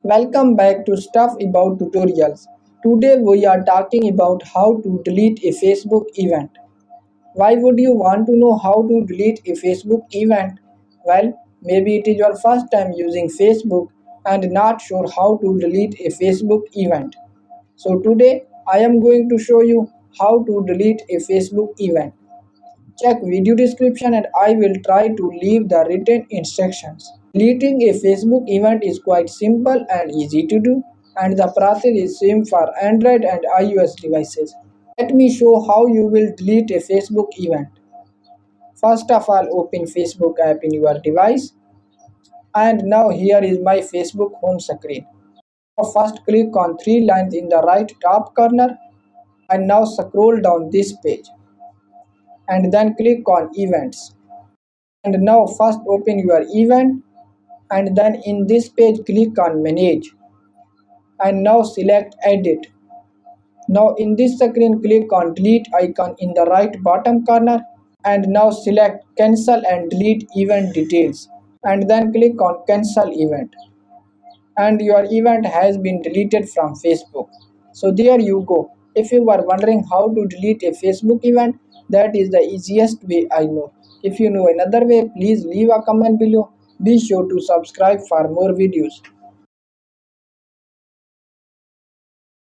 Welcome back to Stuff About Tutorials. Today we are talking about how to delete a Facebook event. Why would you want to know how to delete a Facebook event? Well, maybe it is your first time using Facebook and not sure how to delete a Facebook event. So today I am going to show you how to delete a Facebook event. Check video description and I will try to leave the written instructions. Deleting a Facebook event is quite simple and easy to do, and the process is same for Android and iOS devices. Let me show how you will delete a Facebook event. First of all, open Facebook app in your device, and now here is my Facebook home screen. Now first click on three lines in the right top corner and now scroll down this page and then click on events. And now first open your event and then in this page click on manage and now select edit. Now in this screen click on delete icon in the right bottom corner and now select cancel and delete event details and then click on cancel event and your event has been deleted from Facebook. So there you go. If you were wondering how to delete a Facebook event, that is the easiest way I know. If you know another way, please leave a comment below. Be sure to subscribe for more videos.